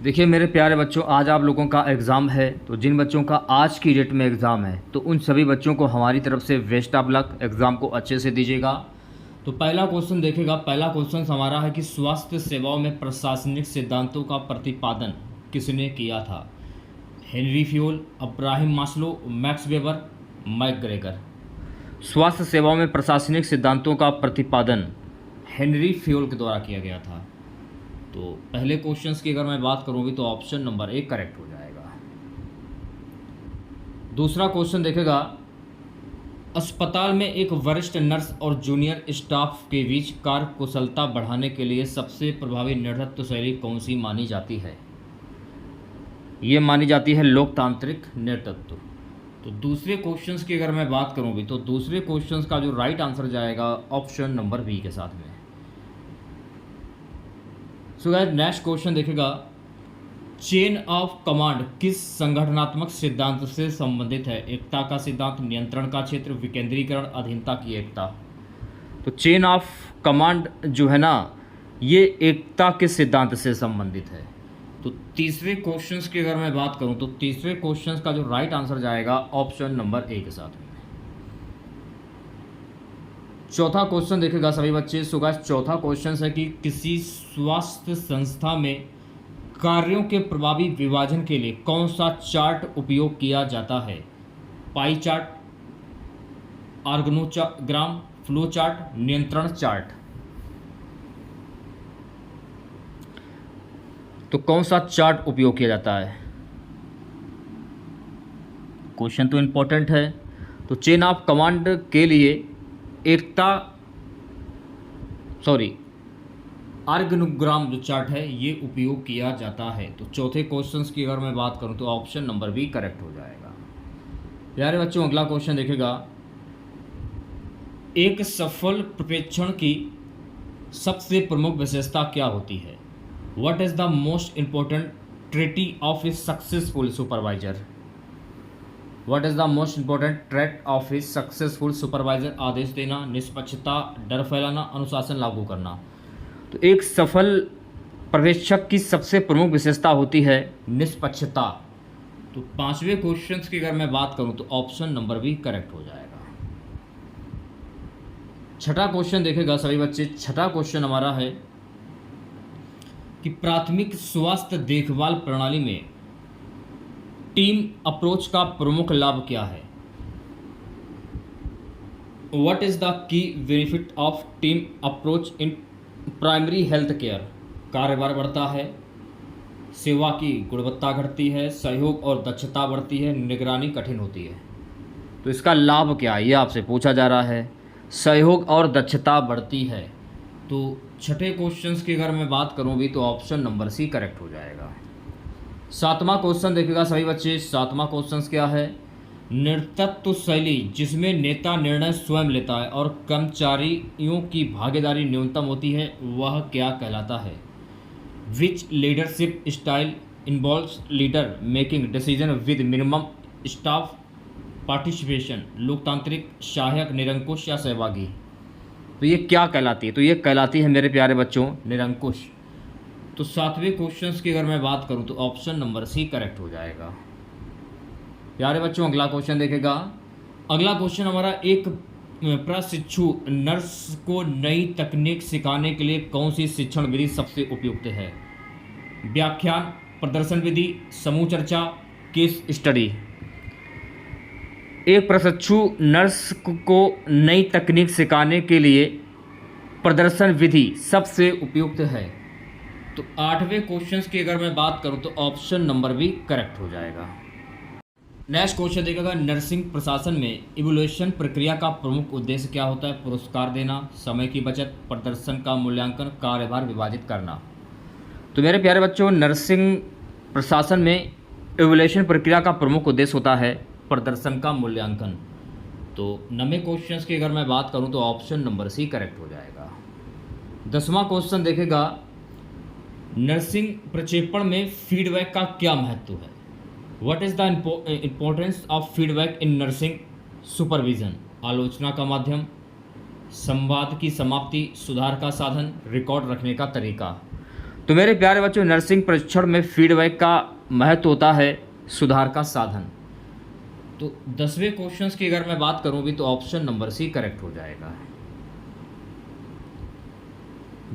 देखिए मेरे प्यारे बच्चों, आज आप लोगों का एग्ज़ाम है। तो जिन बच्चों का आज की डेट में एग्ज़ाम है तो उन सभी बच्चों को हमारी तरफ से बेस्ट ऑफ लक, एग्ज़ाम को अच्छे से दीजिएगा। तो पहला क्वेश्चन देखिएगा। पहला क्वेश्चन हमारा है कि स्वास्थ्य सेवाओं में प्रशासनिक सिद्धांतों का प्रतिपादन किसने किया था? Henry Fayol, Abraham Maslow, Max Weber, McGregor. स्वास्थ्य सेवाओं में प्रशासनिक सिद्धांतों का प्रतिपादन हेनरी फ्यूल के द्वारा किया गया था। तो पहले क्वेश्चंस की अगर मैं बात करूँगी तो ऑप्शन नंबर 1 करेक्ट हो जाएगा। दूसरा क्वेश्चन देखेगा, अस्पताल में एक वरिष्ठ नर्स और जूनियर स्टाफ के बीच कार्य कुशलता बढ़ाने के लिए सबसे प्रभावी नेतृत्व शैली कौन सी मानी जाती है? ये मानी जाती है लोकतांत्रिक नेतृत्व। तो दूसरे क्वेश्चंस की अगर मैं बात करूँगी तो दूसरे क्वेश्चंस का जो राइट आंसर जाएगा ऑप्शन नंबर बी के साथ में। सो गाइस नेक्स्ट क्वेश्चन देखेगा, चेन ऑफ कमांड किस संगठनात्मक सिद्धांत से संबंधित है? एकता का सिद्धांत, नियंत्रण का क्षेत्र, विकेंद्रीकरण, अधीनता की एकता। तो चेन ऑफ कमांड जो है ना, ये एकता के सिद्धांत से संबंधित है। तो तीसरे क्वेश्चंस की अगर मैं बात करूं तो तीसरे क्वेश्चंस का जो राइट आंसर जाएगा ऑप्शन नंबर ए के साथ में। चौथा क्वेश्चन देखेगा सभी बच्चे। सो गाइस चौथा क्वेश्चन है कि किसी स्वास्थ्य संस्था में कार्यों के प्रभावी विभाजन के लिए कौन सा चार्ट उपयोग किया जाता है? पाई चार्ट, ऑर्गनोग्राम, फ्लो चार्ट, नियंत्रण चार्ट। तो कौन सा चार्ट उपयोग किया जाता है? क्वेश्चन तो इंपॉर्टेंट है। तो चेन ऑफ कमांड के लिए ऑर्गनोग्राम जो चार्ट है ये उपयोग किया जाता है। तो चौथे क्वेश्चंस की अगर मैं बात करूं तो ऑप्शन नंबर बी करेक्ट हो जाएगा। प्यारे बच्चों अगला क्वेश्चन देखेगा, एक सफल प्रशिक्षण की सबसे प्रमुख विशेषता क्या होती है? What is the most important trait of a successful supervisor? What is the most important trait of a successful supervisor? आदेश देना, निष्पक्षता, डर फैलाना, अनुशासन लागू करना। तो एक सफल पर्यवेक्षक की सबसे प्रमुख विशेषता होती है निष्पक्षता। तो पांचवें क्वेश्चन की अगर मैं बात करूं तो ऑप्शन नंबर बी करेक्ट हो जाएगा। छठा क्वेश्चन देखेगा सभी बच्चे। छठा क्वेश्चन हमारा है कि प्राथमिक स्वास्थ्य देखभाल प्रणाली में टीम अप्रोच का प्रमुख लाभ क्या है? What is the key benefit of team approach in primary health care? कार्यभार बढ़ता है, सेवा की गुणवत्ता घटती है, सहयोग और दक्षता बढ़ती है, निगरानी कठिन होती है। तो इसका लाभ क्या है ये आपसे पूछा जा रहा है। सहयोग और दक्षता बढ़ती है। तो छठे क्वेश्चंस की अगर मैं बात करूं भी तो ऑप्शन नंबर सी करेक्ट हो जाएगा। सातवां क्वेश्चन देखिएगा सभी बच्चे। सातवां क्वेश्चन क्या है? नेतृत्व शैली जिसमें नेता निर्णय स्वयं लेता है और कर्मचारियों की भागीदारी न्यूनतम होती है वह क्या कहलाता है? Which leadership style involves leader making decision with minimum staff participation? लोकतांत्रिक, सहायक, निरंकुश या सहभागी? तो ये क्या कहलाती है? तो ये कहलाती है मेरे प्यारे बच्चों निरंकुश। तो सातवें क्वेश्चंस की अगर मैं बात करूं तो ऑप्शन नंबर सी करेक्ट हो जाएगा। प्यारे बच्चों अगला क्वेश्चन देखेगा। अगला क्वेश्चन हमारा, एक प्रशिक्षु नर्स को नई तकनीक सिखाने के लिए कौन सी शिक्षण विधि सबसे उपयुक्त है? व्याख्यान, प्रदर्शन विधि, समूह चर्चा, केस स्टडी। एक प्रशिक्षु नर्स को नई तकनीक सिखाने के लिए प्रदर्शन विधि सबसे उपयुक्त है। तो आठवें क्वेश्चंस की अगर मैं बात करूं तो ऑप्शन नंबर बी करेक्ट हो जाएगा। नेक्स्ट क्वेश्चन देखेगा, नर्सिंग प्रशासन में इवोल्यूशन प्रक्रिया का प्रमुख उद्देश्य क्या होता है? पुरस्कार देना, समय की बचत, प्रदर्शन का मूल्यांकन, कार्यभार विभाजित करना। तो मेरे प्यारे बच्चों नर्सिंग प्रशासन में इवोल्यूशन प्रक्रिया का प्रमुख उद्देश्य होता है प्रदर्शन का मूल्यांकन। तो 9वें क्वेश्चन की अगर मैं बात करूं तो ऑप्शन नंबर सी करेक्ट हो जाएगा। 10वां क्वेश्चन देखेगा, नर्सिंग प्रक्षेपण में फीडबैक का क्या महत्व है? What is the importance of feedback in nursing supervision? आलोचना का माध्यम, संवाद की समाप्ति, सुधार का साधन, रिकॉर्ड रखने का तरीका। तो मेरे प्यारे बच्चों, नर्सिंग प्रशिक्षण में फीडबैक का महत्व होता है सुधार का साधन। तो 10वें क्वेश्चंस की अगर मैं बात करूं भी तो ऑप्शन नंबर सी करेक्ट हो जाएगा।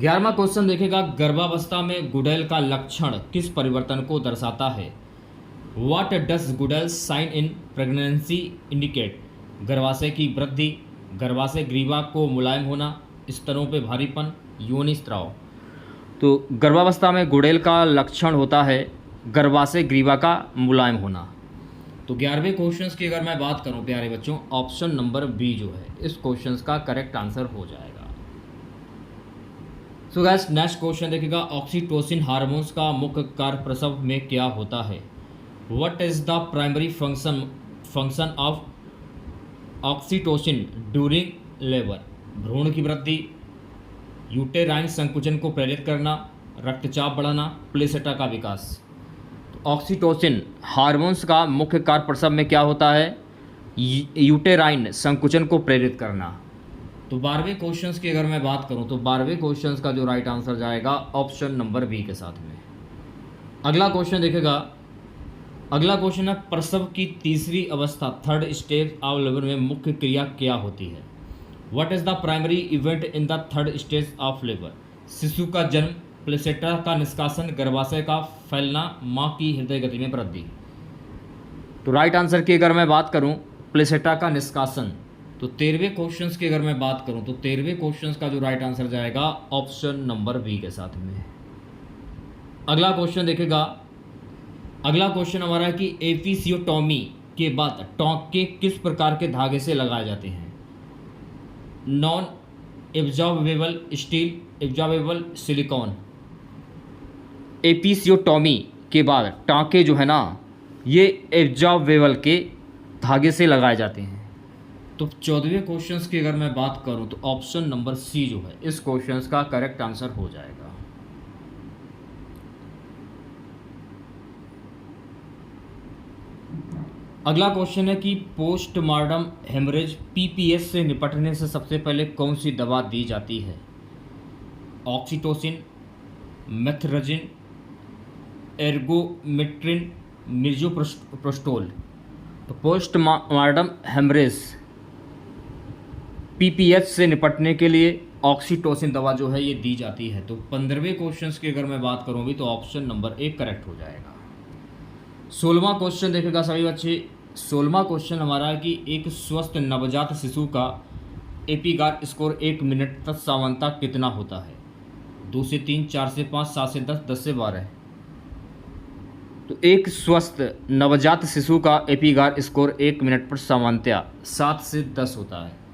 11वां क्वेश्चन देखेगा, गर्भावस्था में गुडेल का लक्षण किस परिवर्तन को दर्शाता है? What does Goodell sign in pregnancy indicate? गर्भाशय की वृद्धि, गर्भाशय ग्रीवा को मुलायम होना, स्तनों पे भारीपन, योनि स्त्राव। तो गर्भावस्था में गुडेल का लक्षण होता है गर्भाशय ग्रीवा का मुलायम होना। तो 11वें क्वेश्चंस की अगर मैं बात करूं प्यारे बच्चों, ऑप्शन नंबर बी जो है इस क्वेश्चंस का करेक्ट आंसर हो जाएगा। सो गाइस, नेक्स्ट क्वेश्चन देखिएगा, ऑक्सीटोसिन हार्मोन्स का मुख्य कार्य प्रसव में क्या होता है? What is the primary function of oxytocin during labour? भ्रूण की वृद्धि, यूटेराइन संकुचन को प्रेरित करना, रक्तचाप बढ़ाना, प्लेसेटा का विकास। ऑक्सीटोसिन हार्मोन्स का मुख्य कार्य प्रसव में क्या होता है? यूटेराइन संकुचन को प्रेरित करना। तो 12वें क्वेश्चंस की अगर मैं बात करूं तो 12वें क्वेश्चंस का जो राइट आंसर जाएगा ऑप्शन नंबर बी के साथ में। अगला क्वेश्चन देखेगा, अगला क्वेश्चन है, प्रसव की तीसरी अवस्था थर्ड स्टेज ऑफ लेबर में मुख्य क्रिया क्या होती है? What is the primary event in the third stage of labour? शिशु का जन्म, प्लेसेटा का निष्कासन, गर्भाशय का फैलना, माँ की हृदय गति में वृद्धि। तो राइट आंसर की अगर मैं बात करूं प्लेसेटा का निष्कासन। तो 13वें क्वेश्चंस की अगर मैं बात करूं तो 13वें क्वेश्चंस का जो राइट आंसर जाएगा ऑप्शन नंबर बी के साथ में। अगला क्वेश्चन देखेगा, अगला क्वेश्चन हमारा है कि एपिसियोटोमी के बाद टॉन्के किस प्रकार के धागे से लगाए जाते हैं? Non absorbable steel, absorbable silicon. Episiotomy के बाद टाँके जो है ना ये एब्जॉर्बेबल के धागे से लगाए जाते हैं। तो 14वें क्वेश्चंस की अगर मैं बात करूं तो ऑप्शन नंबर सी जो है इस क्वेश्चंस का करेक्ट आंसर हो जाएगा। अगला क्वेश्चन है कि पोस्टमार्टम हेमरेज पीपीएस से निपटने से सबसे पहले कौन सी दवा दी जाती है? ऑक्सीटोसिन, मेथरजिन, एर्गोमेट्रिन, मिर्जोप्रोस्टोल। तो पोस्टमार्टम हेमरेज पीपीएच से निपटने के लिए ऑक्सीटोसिन दवा जो है ये दी जाती है। तो 15वें क्वेश्चंस की अगर मैं बात करूँ भी तो ऑप्शन नंबर ए करेक्ट हो जाएगा। 16वां क्वेश्चन देखेगा सभी बच्चे, 16वां क्वेश्चन हमारा है कि एक स्वस्थ नवजात शिशु का एपिगार स्कोर 1 मिनट तक सामान्यता कितना होता है? 2 से 3, 4 से 5, 7 से 10, 10 से 12। तो एक स्वस्थ नवजात शिशु का एपिगार स्कोर 1 मिनट पर सामान्यतया 7 से 10 होता है।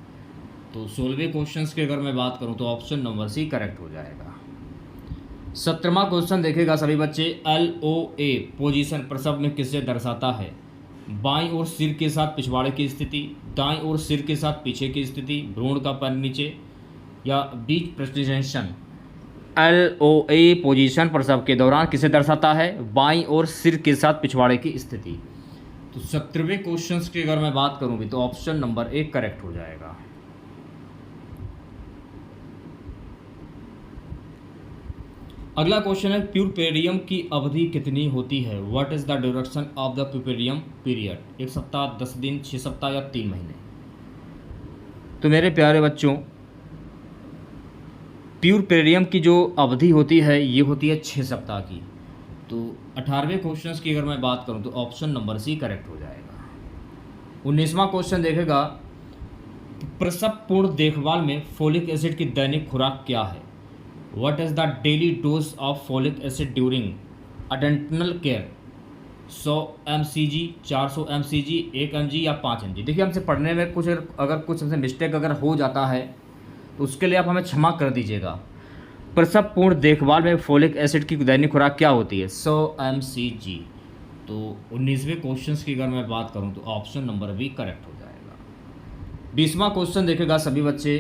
तो 16वें क्वेश्चंस की अगर मैं बात करूं तो ऑप्शन नंबर सी करेक्ट हो जाएगा। 17वां क्वेश्चन देखेगा सभी बच्चे, LOA पोजीशन प्रसव में किसे दर्शाता है? बाईं ओर सिर के साथ पिछवाड़े की स्थिति, दाईं ओर सिर के साथ पीछे की स्थिति, भ्रूण का पैर नीचे या बीच प्रेस्टिजेशन। LOA पोजीशन प्रसव के दौरान किसे दर्शाता है? बाईं ओर सिर के साथ पिछवाड़े की स्थिति। तो 17वें क्वेश्चंस की अगर मैं बात करूं भी तो ऑप्शन नंबर ए करेक्ट हो जाएगा। अगला क्वेश्चन है, प्यूपेरियम की अवधि कितनी होती है? What is the duration of the puerperium period? 1 सप्ताह, 10 दिन, 6 सप्ताह या 3 महीने। तो मेरे प्यारे बच्चों, प्यूपेरियम की जो अवधि होती है ये होती है 6 सप्ताह की। तो 18वें क्वेश्चन की अगर मैं बात करूं तो ऑप्शन नंबर सी करेक्ट हो जाएगा। 19वां क्वेश्चन देखेगा, प्रसव पूर्ण देखभाल में फोलिक एसिड की दैनिक खुराक क्या है? What is the daily dose of folic acid during antenatal care? 100 mcg, 400 mcg, 1 mg या 5 mg। देखिए, हमसे पढ़ने में कुछ अगर कुछ हमसे मिस्टेक अगर हो जाता है तो उसके लिए आप हमें क्षमा कर दीजिएगा। प्रसव पूर्ण देखभाल में फोलिक एसिड की दैनिक खुराक क्या होती है? 100 mcg। तो 19वें क्वेश्चन की अगर मैं बात करूँ तो ऑप्शन नंबर बी करेक्ट हो जाएगा। 20वां क्वेश्चन देखेगा सभी बच्चे,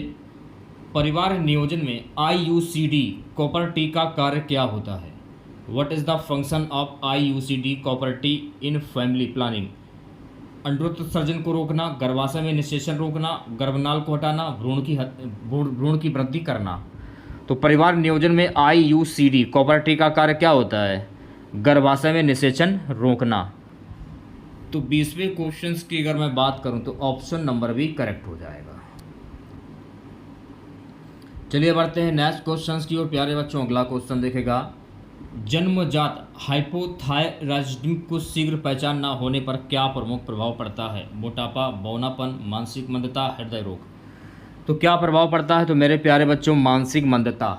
परिवार नियोजन में IUCD कॉपर टी का कार्य क्या होता है? What is the function of IUCD copper T in family planning? अंडोत्सर्जन को रोकना, गर्भाशय में निषेचन रोकना, गर्भनाल को हटाना, भ्रूण की वृद्धि करना। तो परिवार नियोजन में IUCD कोऑपरेटिव का कार्य क्या होता है? गर्भाशय में निषेचन रोकना। तो 20वें क्वेश्चंस की अगर मैं बात करूं तो ऑप्शन नंबर भी करेक्ट हो जाएगा। चलिए बढ़ते हैं नेक्स्ट क्वेश्चंस की ओर प्यारे बच्चों। अगला क्वेश्चन देखेगा, जन्मजात हाइपोथायरायडिज्म को शीघ्र पहचान न होने पर क्या प्रमुख प्रभाव पड़ता है? मोटापा, बौनापन, मानसिक मंदता, हृदय रोग। तो क्या प्रभाव पड़ता है? तो मेरे प्यारे बच्चों मानसिक मंदता।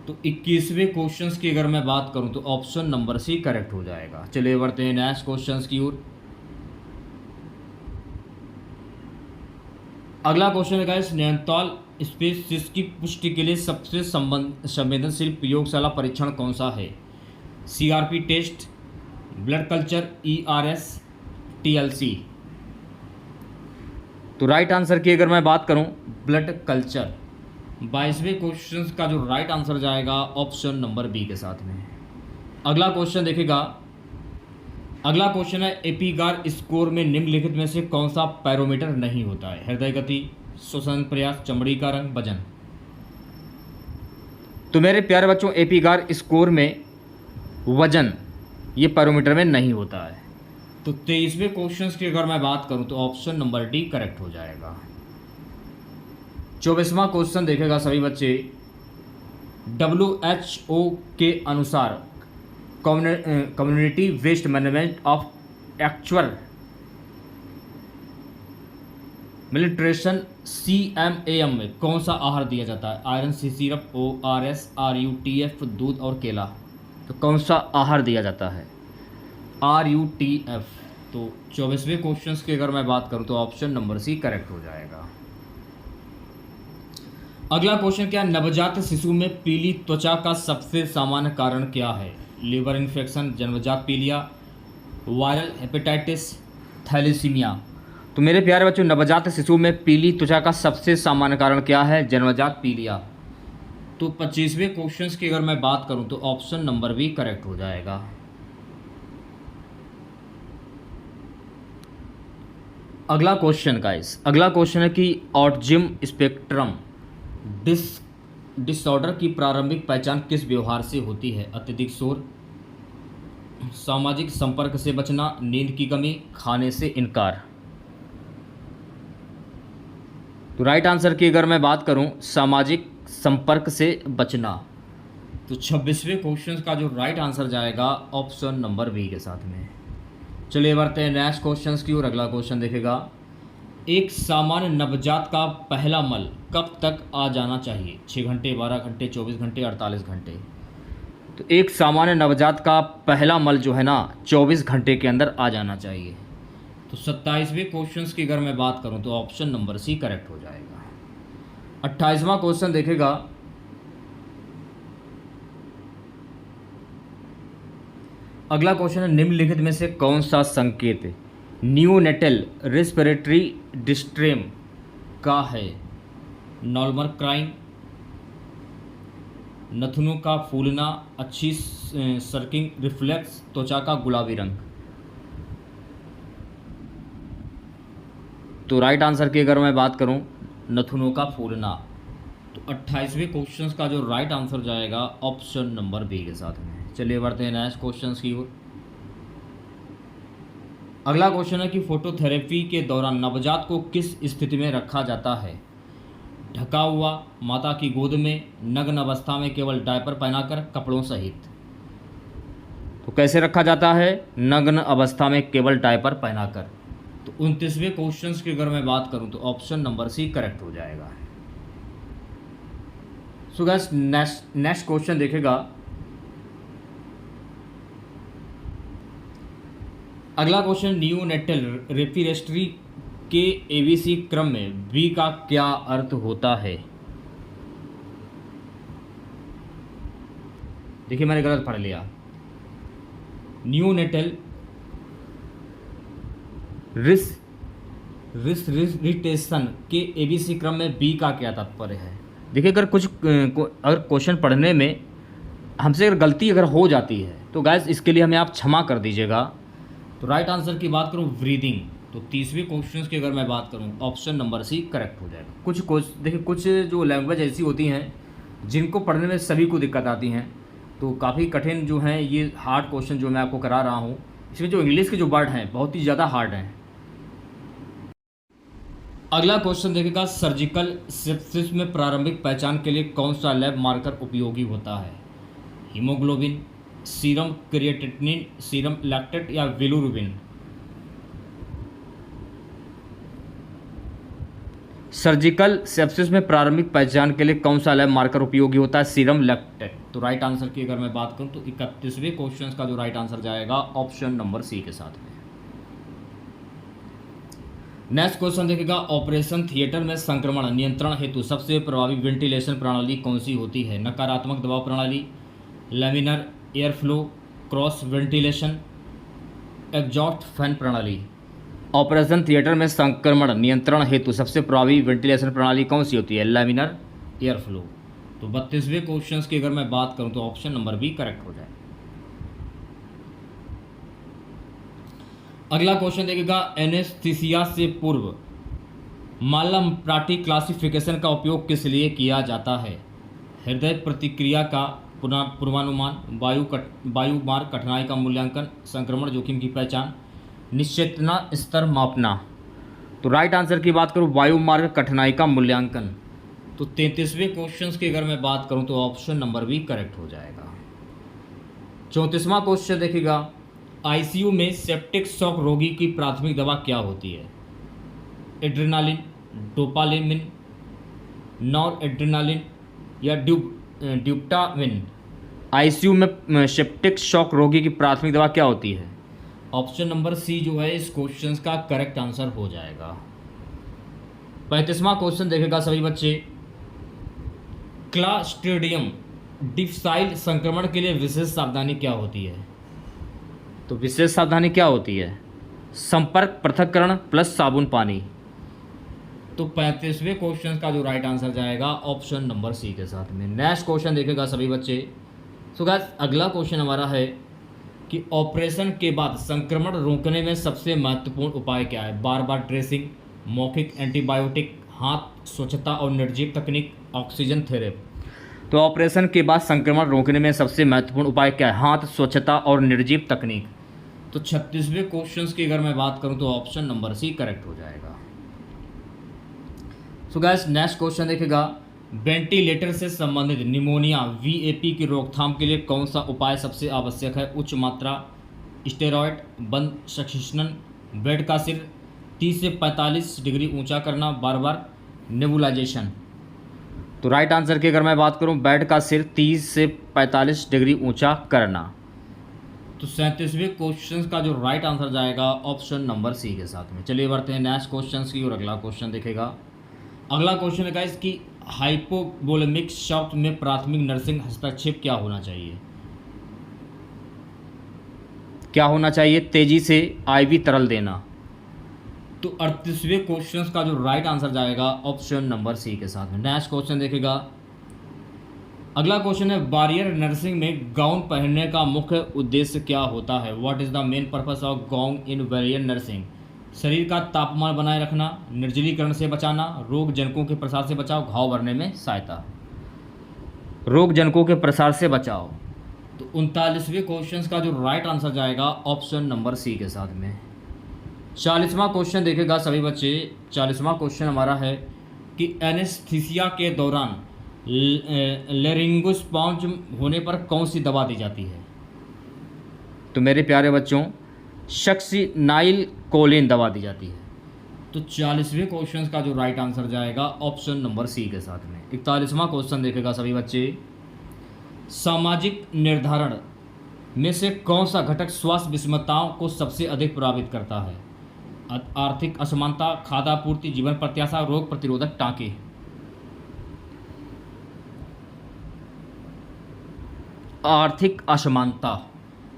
तो 21वें क्वेश्चंस की अगर मैं बात करूं तो ऑप्शन नंबर सी करेक्ट हो जाएगा। चलिए बढ़ते हैं नेक्स्ट क्वेश्चंस की ओर। अगला क्वेश्चन है गाइस, नैनीताल स्पेसिस की पुष्टि के लिए सबसे संवेदनशील प्रयोगशाला परीक्षण कौन सा है? CRP test, blood culture, ERS, TLC। तो राइट आंसर की अगर मैं बात करूं ब्लड कल्चर। 22वें क्वेश्चन का जो राइट आंसर जाएगा ऑप्शन नंबर बी के साथ में। अगला क्वेश्चन देखेगा, अगला क्वेश्चन है एपिगार स्कोर में निम्नलिखित में से कौन सा पैरोमीटर नहीं होता है? हृदय गति, श्वसन प्रयास, चमड़ी का रंग, वजन। तो मेरे प्यारे बच्चों एपिगार स्कोर में वजन ये पैरोमीटर में नहीं होता है। तो 23वें क्वेश्चन की अगर मैं बात करूं तो ऑप्शन नंबर डी करेक्ट हो जाएगा। 24वां क्वेश्चन देखेगा सभी बच्चे, WHO के अनुसार community waste management of actual malnutrition CMAM में कौन सा आहार दिया जाता है? Iron, C syrup, ORS, RUTF, दूध और केला। तो कौन सा आहार दिया जाता है? RUTF। तो 24वें क्वेश्चन की अगर मैं बात करूं तो ऑप्शन नंबर सी करेक्ट हो जाएगा। अगला क्वेश्चन क्या है, नवजात शिशु में पीली त्वचा का सबसे सामान्य कारण क्या है? लिवर इन्फेक्शन, जन्मजात पीलिया, वायरल हेपेटाइटिस, थैलेसीमिया। तो मेरे प्यारे बच्चों नवजात शिशु में पीली त्वचा का सबसे सामान्य कारण क्या है? जन्मजात पीलिया। तो 25वें क्वेश्चन की अगर मैं बात करूं तो ऑप्शन नंबर भी करेक्ट हो जाएगा। अगला क्वेश्चन गाइस, अगला क्वेश्चन है कि ऑटिज्म स्पेक्ट्रम डिसऑर्डर की प्रारंभिक पहचान किस व्यवहार से होती है? अत्यधिक शोर, सामाजिक संपर्क से बचना, नींद की कमी, खाने से इनकार। तो राइट आंसर की अगर मैं बात करूं सामाजिक संपर्क से बचना। तो 26वें क्वेश्चन का जो राइट आंसर जाएगा ऑप्शन नंबर बी के साथ में। चलिए बढ़ते हैं नेक्स्ट क्वेश्चन की और अगला क्वेश्चन देखेगा, एक सामान्य नवजात का पहला मल कब तक आ जाना चाहिए? 6 घंटे, 12 घंटे, 24 घंटे, 48 घंटे। तो एक सामान्य नवजात का पहला मल जो है ना 24 घंटे के अंदर आ जाना चाहिए। तो 27वें क्वेश्चन की अगर मैं बात करूं तो ऑप्शन नंबर सी करेक्ट हो जाएगा। 28वां क्वेश्चन देखेगा, अगला क्वेश्चन है निम्नलिखित में से कौन सा संकेत नियोनेटल रेस्पिरेटरी डिस्ट्रेस का है? नॉर्मल क्राइंग, नथुनों का फूलना, अच्छी सर्किंग रिफ्लेक्स, त्वचा का गुलाबी रंग। तो राइट आंसर की अगर मैं बात करूं नथुनों का फूलना। तो 28वें क्वेश्चन का जो राइट आंसर जाएगा ऑप्शन नंबर बी के साथ में। चलिए बढ़ते हैं नेक्स्ट क्वेश्चन की ओर। अगला क्वेश्चन है कि फोटोथेरेपी के दौरान नवजात को किस स्थिति में रखा जाता है? ढका हुआ, माता की गोद में, नग्न अवस्था में केवल डायपर पहनाकर, कपड़ों सहित। तो कैसे रखा जाता है? नग्न अवस्था में केवल डायपर पहनाकर। तो 29वें क्वेश्चन की अगर मैं बात करूं तो ऑप्शन नंबर सी करेक्ट हो जाएगा। सो गाइस नेक्स्ट क्वेश्चन देखेगा, अगला क्वेश्चन नियोनेटल रेस्पिरेटरी के ABC क्रम में बी का क्या अर्थ होता है? देखिए मैंने गलत पढ़ लिया। नियोनेटल रिसरिटेशन के ABC क्रम में बी का क्या तात्पर्य है? देखिए अगर अगर क्वेश्चन पढ़ने में हमसे अगर गलती अगर हो जाती है तो गाइस इसके लिए हमें आप क्षमा कर दीजिएगा। तो राइट आंसर की बात करूं ब्रीदिंग। तो 30वें क्वेश्चन की अगर मैं बात करूं ऑप्शन नंबर सी करेक्ट हो जाएगा। देखिए कुछ जो लैंग्वेज ऐसी होती हैं जिनको पढ़ने में सभी को दिक्कत आती हैं, तो काफ़ी कठिन जो हैं ये हार्ड क्वेश्चन जो मैं आपको करा रहा हूँ। इसमें जो इंग्लिश के जो वर्ड हैं बहुत ही ज़्यादा हार्ड हैं। अगला क्वेश्चन देखिएगा, सर्जिकल सेप्सिस में प्रारंभिक पहचान के लिए कौन सा लैब मार्कर उपयोगी होता है? Haemoglobin, serum creatinine, serum lactate या बिलिरुबिन? सर्जिकल सेप्सिस में प्रारंभिक पहचान के लिए कौन सा लैब मार्कर उपयोगी होता है? Serum lactate. तो राइट आंसर की अगर मैं बात करूं तो 31वें क्वेश्चन का जो राइट आंसर जाएगा ऑप्शन नंबर सी के साथ में। नेक्स्ट क्वेश्चन देखिएगा, ऑपरेशन थिएटर में संक्रमण नियंत्रण हेतु सबसे प्रभावी वेंटिलेशन प्रणाली कौन सी होती है? नकारात्मक दबाव प्रणाली, laminar air flow, cross ventilation, exhaust fan प्रणाली? ऑपरेशन थिएटर में संक्रमण नियंत्रण हेतु सबसे प्रभावी वेंटिलेशन प्रणाली कौन सी होती है? Laminar air flow. तो 32वें क्वेश्चन की अगर मैं बात करूं तो ऑप्शन नंबर बी करेक्ट हो जाए। अगला क्वेश्चन देखिएगा, एनेस्थीसिया से पूर्व मालम्प्राटी क्लासिफिकेशन का उपयोग किस लिए किया जाता है? हृदय प्रतिक्रिया का पूर्वानुमान, वायु मार्ग कठिनाई का मूल्यांकन, संक्रमण जोखिम की पहचान, निश्चेतना स्तर मापना? तो राइट आंसर की बात करूं वायु मार्ग कठिनाई का मूल्यांकन। तो 33वें क्वेश्चन की अगर मैं बात करूं तो ऑप्शन नंबर बी करेक्ट हो जाएगा। 34वां क्वेश्चन देखिएगा, आईसीयू में सेप्टिक शॉक रोगी की प्राथमिक दवा क्या होती है? एड्रेनालिन, डोपालेमिन, नॉर एड्रेनालिन या ड्यूप्टामिन? आईसीयू में सेप्टिक शॉक रोगी की प्राथमिक दवा क्या होती है? ऑप्शन नंबर सी जो है इस क्वेश्चन का करेक्ट आंसर हो जाएगा। 35वां क्वेश्चन देखेगा सभी बच्चे, क्लास्ट्रिडियम डिफसाइल संक्रमण के लिए विशेष सावधानी क्या होती है? तो विशेष सावधानी क्या होती है? संपर्क पृथक्करण प्लस साबुन पानी। तो 35वें क्वेश्चन का जो राइट आंसर जाएगा ऑप्शन नंबर सी के साथ में। नेक्स्ट क्वेश्चन देखेगा सभी बच्चे। सो गाइस अगला क्वेश्चन हमारा है कि ऑपरेशन के बाद संक्रमण रोकने में सबसे महत्वपूर्ण उपाय क्या है? बार बार ड्रेसिंग, मौखिक एंटीबायोटिक, हाथ स्वच्छता और निर्जीव तकनीक, ऑक्सीजन थेरेपी? तो ऑपरेशन के बाद संक्रमण रोकने में सबसे महत्वपूर्ण उपाय क्या है? हाथ स्वच्छता और निर्जीव तकनीक। तो 36वें क्वेश्चन की अगर मैं बात करूं तो ऑप्शन नंबर सी करेक्ट हो जाएगा। सो गाइस नेक्स्ट क्वेश्चन देखेगा, वेंटिलेटर से संबंधित निमोनिया वीएपी की रोकथाम के लिए कौन सा उपाय सबसे आवश्यक है? उच्च मात्रा स्टेरॉयड, बंद सक्षिणन, बेड का सिर 30 से 45 डिग्री ऊंचा करना, बार बार नेबुलाइजेशन? तो राइट आंसर की अगर मैं बात करूं बेड का सिर 30 से 45 डिग्री ऊंचा करना। तो 37वें क्वेश्चन का जो राइट आंसर जाएगा ऑप्शन नंबर सी के साथ में। चलिए बढ़ते हैं नेक्स्ट क्वेश्चन की और अगला क्वेश्चन देखेगा। अगला क्वेश्चन है गाइस कि हाइपोवोलेमिक शॉक में प्राथमिक नर्सिंग हस्तक्षेप क्या होना चाहिए? क्या होना चाहिए? तेजी से आईवी तरल देना। तो 38वें क्वेश्चन का जो राइट आंसर जाएगा ऑप्शन नंबर सी के साथ में। नेक्स्ट क्वेश्चन देखेगा। अगला क्वेश्चन है, बैरियर नर्सिंग में गाउन पहनने का मुख्य उद्देश्य क्या होता है? What is the main purpose of gown in barrier nursing? शरीर का तापमान बनाए रखना, निर्जलीकरण से बचाना, रोग जनकों के प्रसार से बचाव, घाव भरने में सहायता। रोग जनकों के प्रसार से बचाव। तो 39वें क्वेश्चन का जो राइट आंसर जाएगा ऑप्शन नंबर सी के साथ में। 40वां क्वेश्चन देखेगा सभी बच्चे। 40वां क्वेश्चन हमारा है कि एनेस्थीसिया के दौरान लेरिंगोस्पाज्म होने पर कौन सी दवा दी जाती है? तो मेरे प्यारे बच्चों सक्सिनाइल कोलिन दवा दी जाती है। तो 40वें क्वेश्चन का जो राइट आंसर जाएगा ऑप्शन नंबर सी के साथ में। 41वां क्वेश्चन देखेगा सभी बच्चे। सामाजिक निर्धारण में से कौन सा घटक स्वास्थ्य विषमताओं को सबसे अधिक प्रभावित करता है? आर्थिक असमानता, खाद्यापूर्ति, जीवन प्रत्याशा, रोग प्रतिरोधक टांके? आर्थिक असमानता।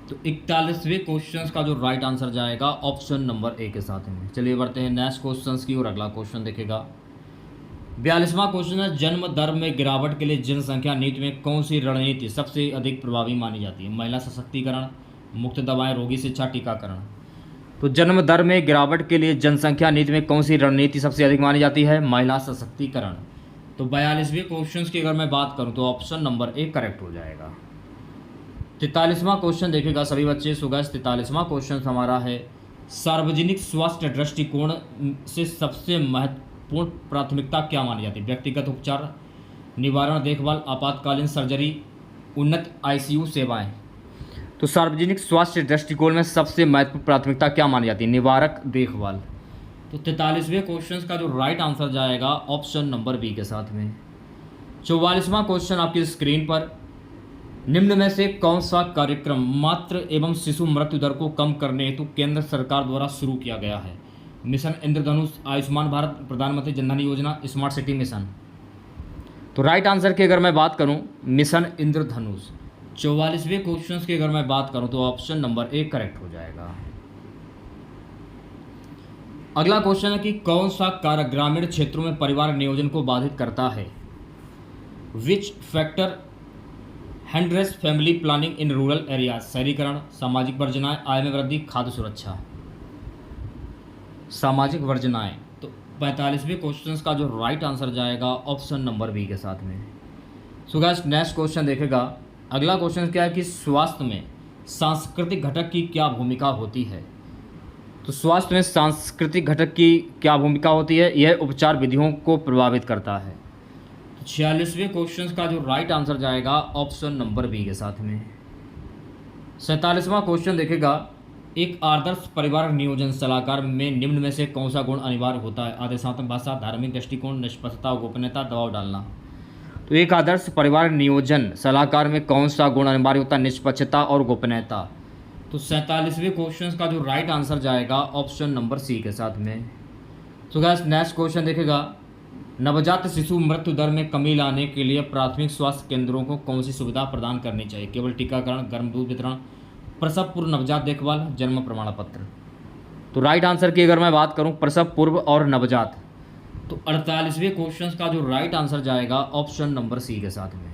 तो 41वें क्वेश्चन का जो राइट आंसर जाएगा ऑप्शन नंबर ए के साथ में। चलिए बढ़ते हैं नेक्स्ट क्वेश्चन की और अगला क्वेश्चन देखेगा। 42वां क्वेश्चन है, जन्म दर में गिरावट के लिए जनसंख्या नीति में कौन सी रणनीति सबसे अधिक प्रभावी मानी जाती है? महिला सशक्तिकरण, मुफ्त दवाएं, रोगी शिक्षा, टीकाकरण? तो जन्म दर में गिरावट के लिए जनसंख्या नीति में कौन सी रणनीति सबसे अधिक मानी जाती है? महिला सशक्तिकरण। तो 42वें क्वेश्चन की अगर मैं बात करूं तो ऑप्शन नंबर ए करेक्ट हो जाएगा। 43वां क्वेश्चन देखिएगा सभी बच्चे। सो गाइस 43वां क्वेश्चन हमारा है, सार्वजनिक स्वास्थ्य दृष्टिकोण से सबसे महत्वपूर्ण प्राथमिकता क्या मानी जाती है? व्यक्तिगत उपचार, निवारण देखभाल, आपातकालीन सर्जरी, उन्नत आईसीयू सेवाएं। तो सार्वजनिक स्वास्थ्य दृष्टिकोण में सबसे महत्वपूर्ण प्राथमिकता क्या मानी जाती है? निवारक देखभाल। तो 43वें क्वेश्चन का जो राइट आंसर जाएगा ऑप्शन नंबर बी के साथ में। 44वां क्वेश्चन आपकी स्क्रीन पर, निम्न में से कौन सा कार्यक्रम मातृ एवं शिशु मृत्यु दर को कम करने हेतु केंद्र सरकार द्वारा शुरू किया गया है? मिशन इंद्रधनुष, आयुष्मान भारत, प्रधानमंत्री जन धन योजना, स्मार्ट सिटी मिशन। तो राइट आंसर की अगर मैं बात करूं, मिशन इंद्रधनुष। 44वें क्वेश्चन की अगर मैं बात करूं तो ऑप्शन नंबर ए करेक्ट हो जाएगा। अगला क्वेश्चन है कि कौन सा कार्य ग्रामीण क्षेत्रों में परिवार नियोजन को बाधित करता है? Which factor hinders family planning in rural areas? शहरीकरण, सामाजिक वर्जनाएं, आय में वृद्धि, खाद्य सुरक्षा। सामाजिक वर्जनाएं। तो 45वें क्वेश्चन का जो राइट आंसर जाएगा ऑप्शन नंबर बी के साथ में। सो गाइस नेक्स्ट क्वेश्चन देखेगा। अगला क्वेश्चन क्या है कि स्वास्थ्य में सांस्कृतिक घटक की क्या भूमिका होती है? तो स्वास्थ्य में सांस्कृतिक घटक की क्या भूमिका होती है? यह उपचार विधियों को प्रभावित करता है। 46वें क्वेश्चन का जो राइट आंसर जाएगा ऑप्शन नंबर बी के साथ में। 47वां क्वेश्चन देखेगा, एक आदर्श परिवार नियोजन सलाहकार में निम्न में से कौन सा गुण अनिवार्य होता है? आदेशात्मक भाषा, धार्मिक दृष्टिकोण, निष्पक्षता, गोपनीयता, दबाव डालना। तो एक आदर्श परिवार नियोजन सलाहकार में कौन सा गुण अनिवार्य होता है? निष्पक्षता और गोपनीयता। तो 47वें क्वेश्चन का जो राइट आंसर जाएगा ऑप्शन नंबर सी के साथ में। तो गाइस नेक्स्ट क्वेश्चन देखेगा, नवजात शिशु मृत्यु दर में कमी लाने के लिए प्राथमिक स्वास्थ्य केंद्रों को कौन सी सुविधा प्रदान करनी चाहिए? केवल टीकाकरण, गर्म दूध वितरण, प्रसव पूर्व नवजात देखभाल, जन्म प्रमाण पत्र। तो राइट आंसर की अगर मैं बात करूं प्रसव पूर्व और नवजात, तो 48वें क्वेश्चन का जो राइट आंसर जाएगा ऑप्शन नंबर सी के साथ में।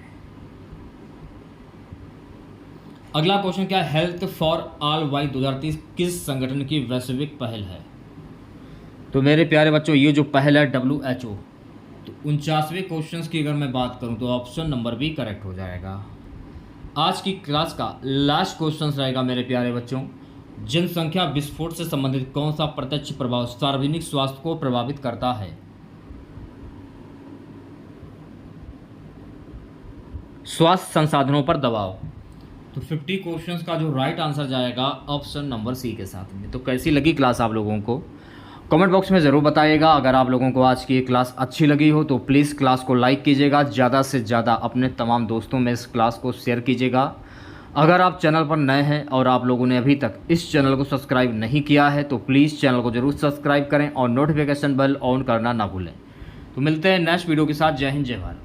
अगला क्वेश्चन क्या है, हेल्थ फॉर ऑल वाई 2030 किस संगठन की वैश्विक पहल है? तो मेरे प्यारे बच्चों ये जो पहल है WHO। तो 49वें क्वेश्चन की अगर मैं बात करूं तो ऑप्शन नंबर बी करेक्ट हो जाएगा। आज की क्लास का लास्ट क्वेश्चन रहेगा मेरे प्यारे बच्चों, जनसंख्या विस्फोट से संबंधित कौन सा प्रत्यक्ष प्रभाव सार्वजनिक स्वास्थ्य को प्रभावित करता है? स्वास्थ्य संसाधनों पर दबाव। तो 50 क्वेश्चंस का जो राइट आंसर जाएगा ऑप्शन नंबर सी के साथ में। तो कैसी लगी क्लास आप लोगों को कमेंट बॉक्स में ज़रूर बताइएगा। अगर आप लोगों को आज की ये क्लास अच्छी लगी हो तो प्लीज़ क्लास को लाइक कीजिएगा, ज़्यादा से ज़्यादा अपने तमाम दोस्तों में इस क्लास को शेयर कीजिएगा। अगर आप चैनल पर नए हैं और आप लोगों ने अभी तक इस चैनल को सब्सक्राइब नहीं किया है तो प्लीज़ चैनल को ज़रूर सब्सक्राइब करें और नोटिफिकेशन बेल ऑन करना ना भूलें। तो मिलते हैं नेक्स्ट वीडियो के साथ। जय हिंद, जय भारत।